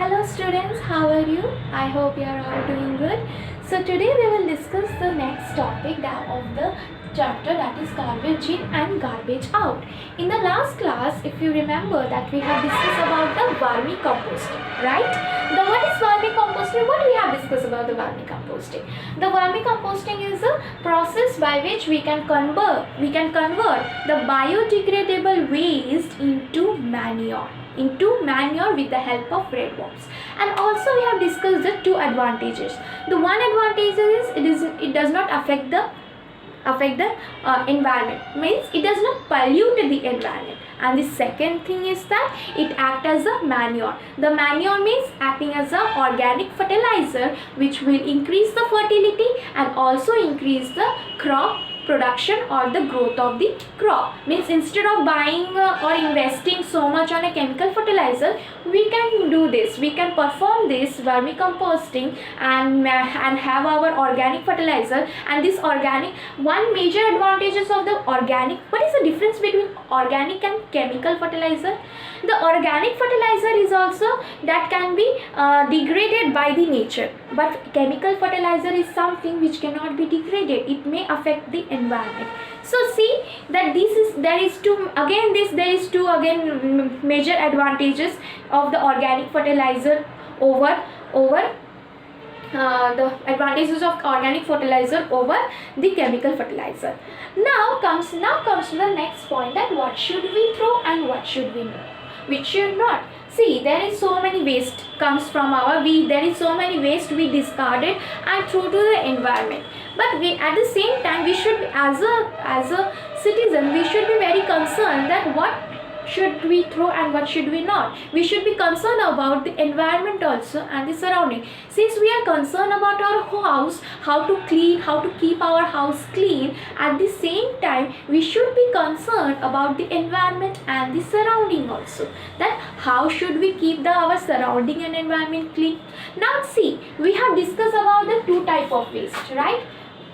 Hello students, how are you? I hope you are all doing good. So today we will discuss the next topic of the chapter, that is garbage in and garbage out. In the last class, if you remember, that we have discussed about the vermicomposting, right? What is vermicomposting? What we have discussed about the vermicomposting? The vermicomposting is a process by which we can convert the biodegradable waste into manure with the help of red worms. And also we have discussed the two advantages. The one advantage is it does not affect the environment, means it does not pollute the environment. And the second thing is that it acts as a manure. The manure means acting as a organic fertilizer, which will increase the fertility and also increase the crop production or the growth of the crop. Means instead of buying or investing so much on a chemical fertilizer, we can do this, we can perform this vermicomposting and have our organic fertilizer. And this organic, one major advantages of the organic, what is the difference between organic and chemical fertilizer? The organic fertilizer is also that can be degraded by the nature, but chemical fertilizer is something which cannot be degraded. It may affect the environment. So see that there is two major advantages of the organic fertilizer over the advantages of organic fertilizer over the chemical fertilizer. Now comes to the next point, that what should we throw and what should we not, which should not. See, there is so many waste comes from there is so many waste we discarded and threw to the environment. But at the same time, we should, as a citizen, we should be very concerned that what should we throw and what should we not. We should be concerned about the environment also and the surrounding. Since we are concerned about our house, how to keep our house clean, at the same time we should be concerned about the environment and the surrounding also, that how should we keep our surrounding and environment clean. Now see, we have discussed about the two type of waste, right?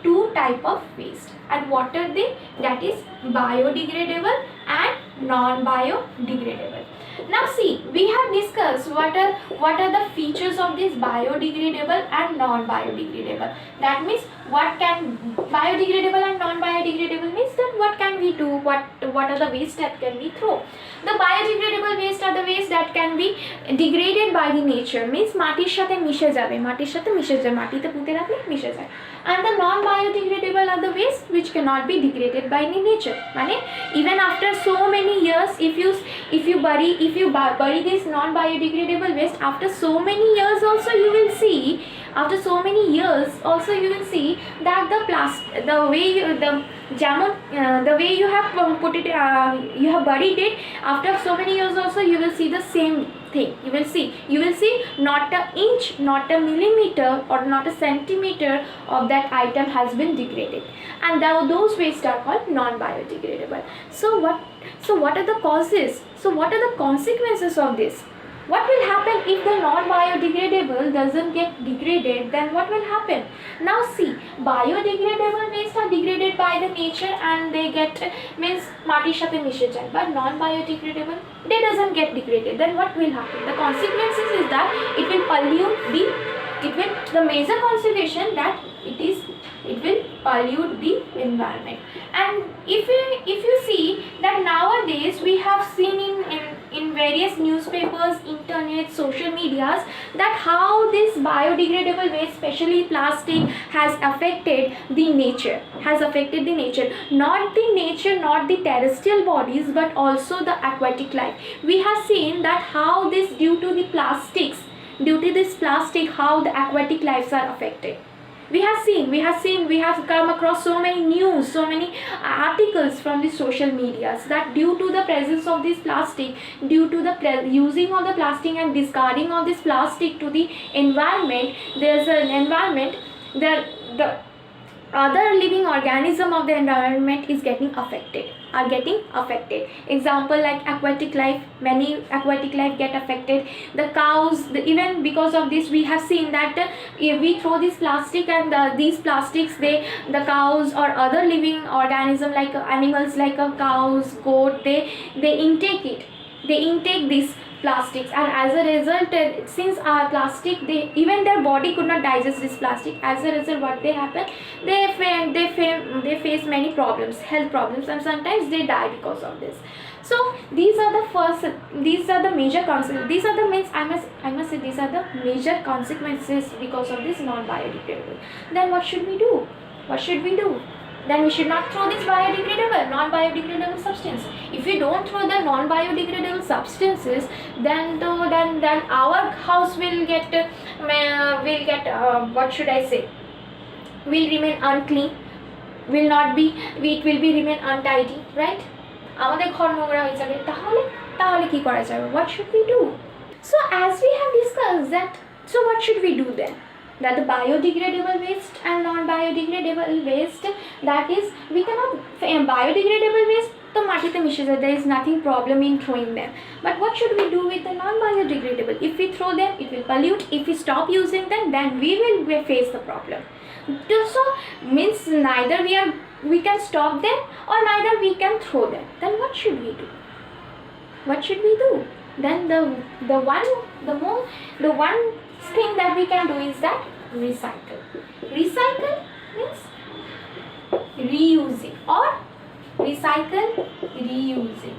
Two type of waste, and what are they? That is biodegradable and non-biodegradable. Now see, we have discussed what are the features of this biodegradable and non-biodegradable. That means what can biodegradable and non-biodegradable means that what can we do, what are the waste that can we throw. The biodegradable waste are the waste that can be degraded by the nature, means মাটির সাথে মিশে যাবে, মাটিতে পুঁতে রাখলে মিশে যায়. And the non-biodegradable are the waste which cannot be degraded by the nature. মানে even after so many years, if you bury this non-biodegradable waste, after so many years also you will see that the way you have put it, you have buried it, after so many years also you will see the same thing. You will see not an inch, not a millimeter, or not a centimeter of that item has been degraded, and those waste are called non-biodegradable. So what are the causes? So what are the consequences of this? What will happen if the non-biodegradable doesn't get degraded? Then what will happen? Now see, biodegradable waste are degraded by the nature and they get, means মাটির সাথে মিশে যায়, but non-biodegradable, they doesn't get degraded. Then what will happen? The consequences is that it will pollute the major consideration that it will pollute the environment. And if you see that nowadays we have seen in various newspapers, internet, social medias, that how this biodegradable waste, especially plastic, has affected the nature, not the terrestrial bodies, but also the aquatic life. We have seen that how this due to this plastic, how the aquatic lives are affected. We have come across so many news, so many articles from the social medias, that due to the presence of this plastic, due to the using of the plastic and discarding of this plastic to the environment, the other living organism of the environment is getting affected. Example like aquatic life, many aquatic life get affected. The cows, even because of this, we have seen that if we throw this plastic and these plastics, the cows or other living organism like animals like cows, goat, they intake this plastics, and as a result, since plastic, even their body could not digest this plastic. As a result, what they happen, they face many problems, health problems, and sometimes they die because of this. So these are the major consequences. These are the means, I must say, these are the major consequences because of this non-biodegradable. Then what should we do? Then we should not throw this non-biodegradable substance. If we don't throw the non-biodegradable substances, then our house will remain unclean, it will be remain untidy, right? আমাদের ঘর নোংরা হয়ে যাবে, তাহলে কি করা যাবে? What should we do? So as we have discussed that, so what should we do then? That the biodegradable waste and non-biodegradable waste, that is, we cannot, biodegradable waste तो माटिते मिशे যায়, there is nothing problem in throwing them. But what should we do with the non-biodegradable? If we throw them, it will pollute. If we stop using them, then we will face the problem. So means neither we can stop them or neither we can throw them. Then what should we do? Then the one thing that we can do is that recycle. Recycle means reusing, or recycle, reusing.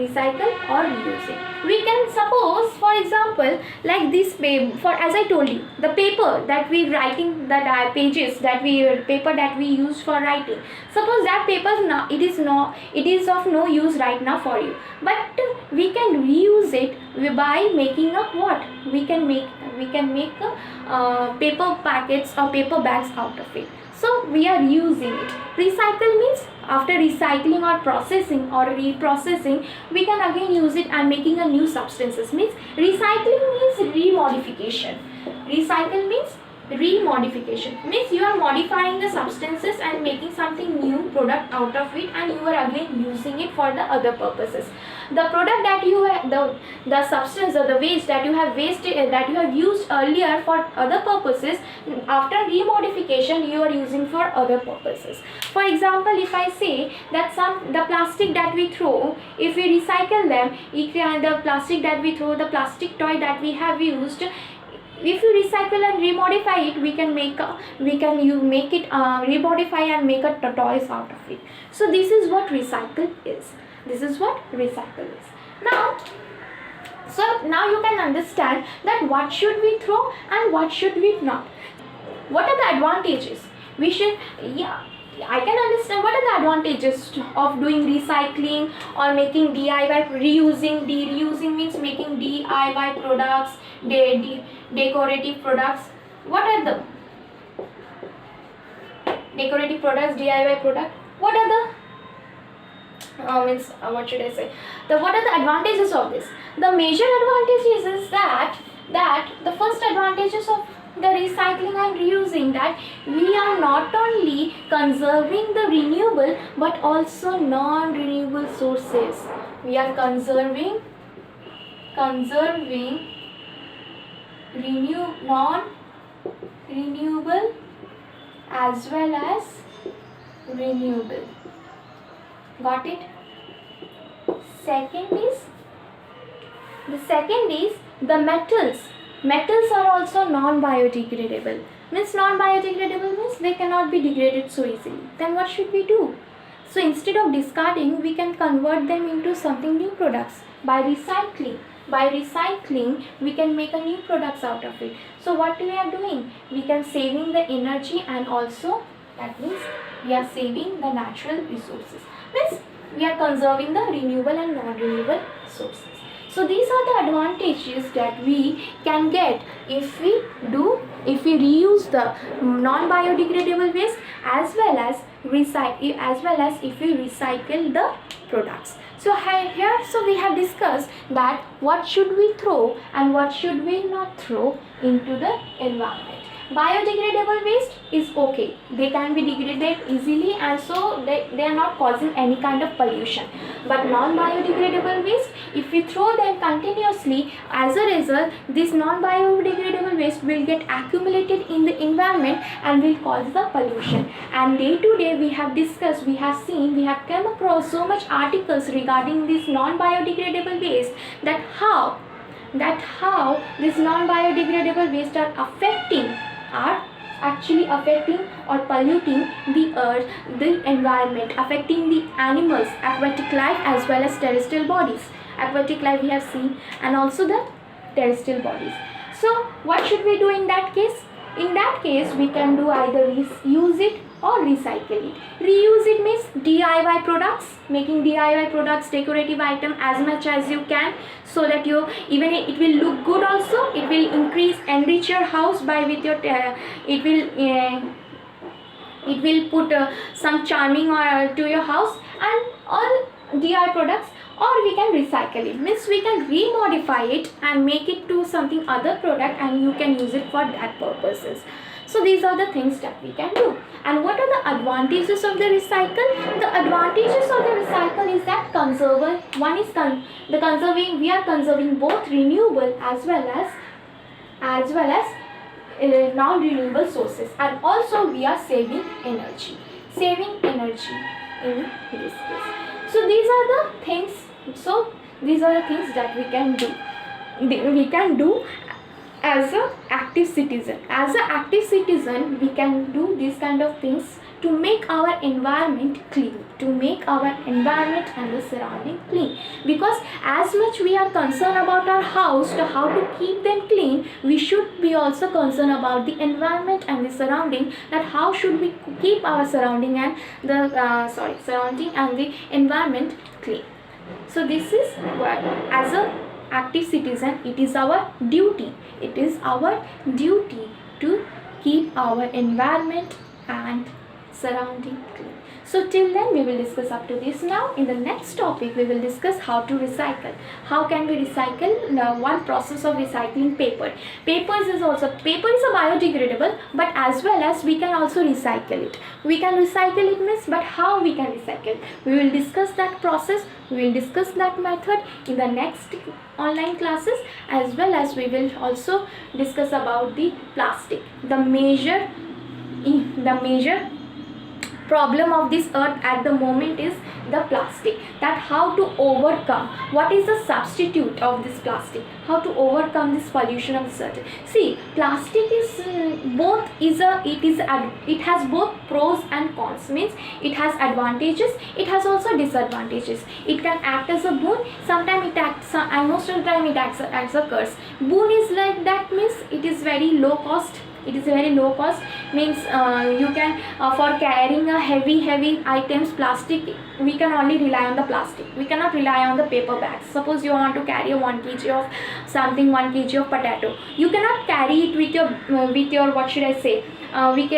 Recycle or reusing. We can suppose, for example, like this paper, for as I told you, the paper that we writing, the paper that we use for writing. Suppose that paper now it is of no use right now for you, but we can reuse it by making a what? We can make paper packets or paper bags out of it. So we are using it. Recycle means after recycling or processing or reprocessing, we can again use it and making a new substances. Means recycling means remodification. Recycle means remodification. Means you are modifying the substances and making something new product out of it, and you are again using it for the other purposes. The product that you have, the substance or the waste that you have used earlier for other purposes, after remodification you are using for other purposes. For example, if I say that the plastic that we throw, if we recycle them, the plastic that we throw, the plastic toy that we have used, if you recycle and remodify it, we can remodify and make a toys out of it. So this is what recycle is. Now you can understand that what should we throw and what should we not. What are the advantages? I can understand what are the advantages of doing recycling or making DIY. Reusing means making DIY products, decorative products. What are the decorative products, DIY product? What are the what should I say? What are the advantages of this? The major advantages is that the first advantages of the recycling and reusing, that we are not only conserving the renewable but also non-renewable sources. We are conserving non-renewable as well as renewable. Got it? Second is the metals. Metals are also non-biodegradable. Means non-biodegradable means they cannot be degraded so easily. Then what should we do? So instead of discarding, we can convert them into something new products by recycling. By recycling, we can make a new products out of it. So what we are doing? We can saving the energy, and also that means we are saving the natural resources. Means we are conserving the renewable and non-renewable sources. So these are the advantages that we can get if we reuse the non-biodegradable waste as well as if we recycle the products. So here we have discussed that what should we throw and what should we not throw into the environment. Biodegradable waste is okay, they can be degraded easily, and so they are not causing any kind of pollution. But non-biodegradable waste, if we throw them continuously, as a result this non-biodegradable waste will get accumulated in the environment and will cause the pollution. And day to day we have discussed, we have seen, we have come across so much articles regarding this non-biodegradable waste, that how this non-biodegradable waste are actually affecting or polluting the earth, the environment, affecting the animals, aquatic life as well as terrestrial bodies. Aquatic life we have seen, and also the terrestrial bodies. So what should we do in that case? In that case we can do either use it or recycle it. Reuse it means DIY products, making DIY products, decorative item as much as you can, so that you even it will look good also, it will enrich your house by with your it will put some charming to your house, and all DIY products. Or we can recycle it, means we can remodify it and make it to something other product, and you can use it for that purposes. So these are the things that we can do. And what are the advantages of the recycle? The advantages of the recycle is that we are conserving both renewable as well as non-renewable sources, and also we are saving energy in this case. So these are the things that we can do as an active citizen. As an active citizen we can do these kind of things to make our environment clean, to make our environment and the surrounding clean. Because as much we are concerned about our house, to how to keep them clean, we should be also concerned about the environment and the surrounding, that how should we keep our surrounding and the environment clean. So this is what, as a active citizen, it is our duty to keep our environment and surrounding clean. So till then we will discuss up to this. Now in the next topic we will discuss how to recycle. How can we recycle? Now one process of recycling paper. Paper is a biodegradable, but as well as we can also recycle it. We can recycle it means, but how we can recycle? We will discuss that process, we will discuss that method in the next online classes, as well as we will also discuss about the plastic. The major problem of this earth at the moment is the plastic, that how to overcome, what is the substitute of this plastic, how to overcome this pollution of the earth. See, plastic is it has both pros and cons, means it has advantages, it has also disadvantages. It can act as a boon, sometimes it acts, and most of the time it acts as a curse. Boon is like that, means it is very low cost. Means you can for carrying a heavy items, plastic, we can only rely on the plastic, we cannot rely on the paper bags. Suppose you want to carry 1 kg of something, 1 kg of potato, you cannot carry it with your what should I say, with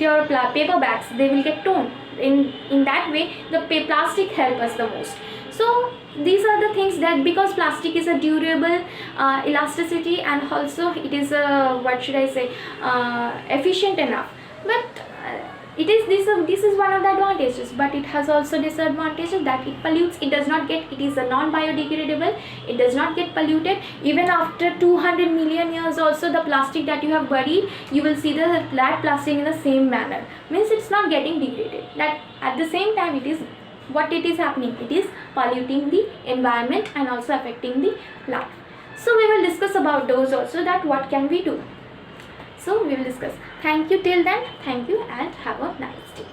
your paper bags, they will get torn. In that way the plastic help us the most. So these are the things, that because plastic is a durable, elasticity, and also it is a what should I say, efficient enough. But this is one of the advantages, but it has also disadvantages, that it pollutes. It is a non-biodegradable, it does not get polluted. Even after 200 million years also, the plastic that you have buried, you will see that plastic in the same manner, means it's not getting degraded. That at the same time it is happening, it is polluting the environment and also affecting the life. So we will discuss about those also, that what can we do. So we will discuss. Thank you till then. Thank you and have a nice day.